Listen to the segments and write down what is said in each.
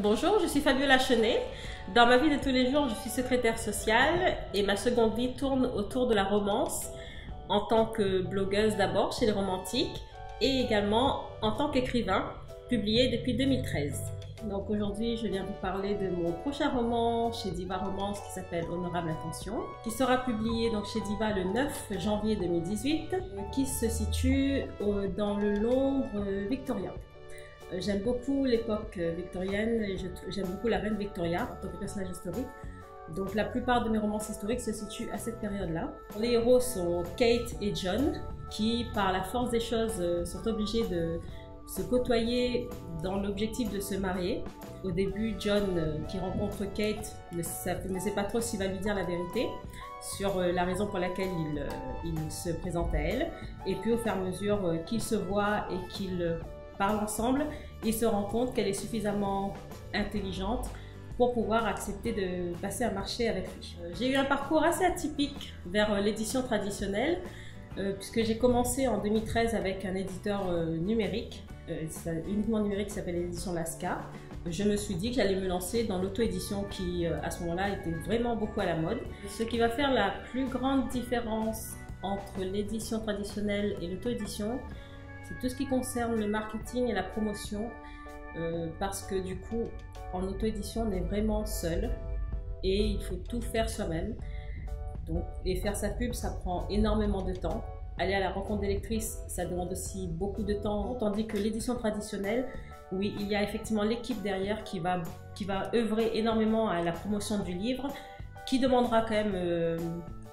Bonjour, je suis Fabiola Chenet. Dans ma vie de tous les jours, je suis secrétaire sociale et ma seconde vie tourne autour de la romance en tant que blogueuse d'abord chez les Romantiques et également en tant qu'écrivain, publié depuis 2013. Donc aujourd'hui, je viens vous parler de mon prochain roman chez Diva Romance qui s'appelle Honorable Intention, qui sera publié donc chez Diva le 9 janvier 2018, qui se situe dans le Londres victorien. J'aime beaucoup l'époque victorienne et j'aime beaucoup la reine Victoria en tant que personnage historique. Donc la plupart de mes romances historiques se situent à cette période-là. Les héros sont Kate et John qui, par la force des choses, sont obligés de se côtoyer dans l'objectif de se marier. Au début, John, qui rencontre Kate, ne sait pas trop s'il va lui dire la vérité sur la raison pour laquelle il se présente à elle. Et puis au fur et à mesure qu'ils se voient et qu'ils parlent ensemble, il se rend compte qu'elle est suffisamment intelligente pour pouvoir accepter de passer un marché avec lui. J'ai eu un parcours assez atypique vers l'édition traditionnelle, puisque j'ai commencé en 2013 avec un éditeur numérique, uniquement numérique, qui s'appelle l'édition Lasca. Je me suis dit que j'allais me lancer dans l'auto-édition qui, à ce moment-là, était vraiment beaucoup à la mode. Ce qui va faire la plus grande différence entre l'édition traditionnelle et l'auto-édition, c'est tout ce qui concerne le marketing et la promotion, parce que du coup, en auto-édition, on est vraiment seul et il faut tout faire soi-même. Donc, et faire sa pub, ça prend énormément de temps. Aller à la rencontre des lectrices, ça demande aussi beaucoup de temps, tandis que l'édition traditionnelle, oui, il y a effectivement l'équipe derrière qui va œuvrer énormément à la promotion du livre, qui demandera quand même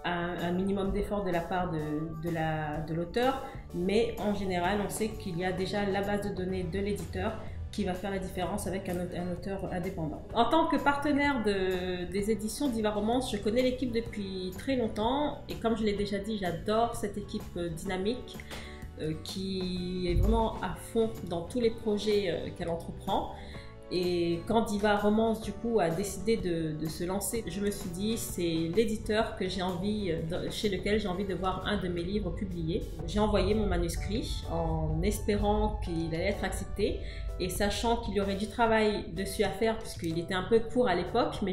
un minimum d'effort de la part de l'auteur, mais en général, on sait qu'il y a déjà la base de données de l'éditeur qui va faire la différence avec un auteur indépendant. En tant que partenaire des éditions Diva Romance, je connais l'équipe depuis très longtemps et comme je l'ai déjà dit, j'adore cette équipe dynamique qui est vraiment à fond dans tous les projets qu'elle entreprend. Et quand Diva Romance du coup a décidé de se lancer, je me suis dit c'est l'éditeur que chez lequel j'ai envie de voir un de mes livres publiés. J'ai envoyé mon manuscrit en espérant qu'il allait être accepté et sachant qu'il y aurait du travail dessus à faire puisqu'il était un peu court à l'époque, mais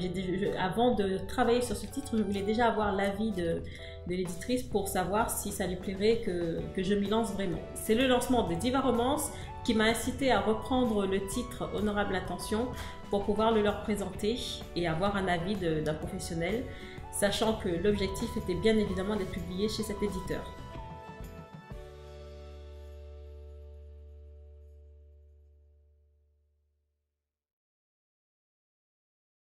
avant de travailler sur ce titre, je voulais déjà avoir l'avis de l'éditrice pour savoir si ça lui plairait que je m'y lance vraiment. C'est le lancement de Diva Romance qui m'a incité à reprendre le titre Honorable Intention pour pouvoir le leur présenter et avoir un avis d'un professionnel, sachant que l'objectif était bien évidemment d'être publié chez cet éditeur.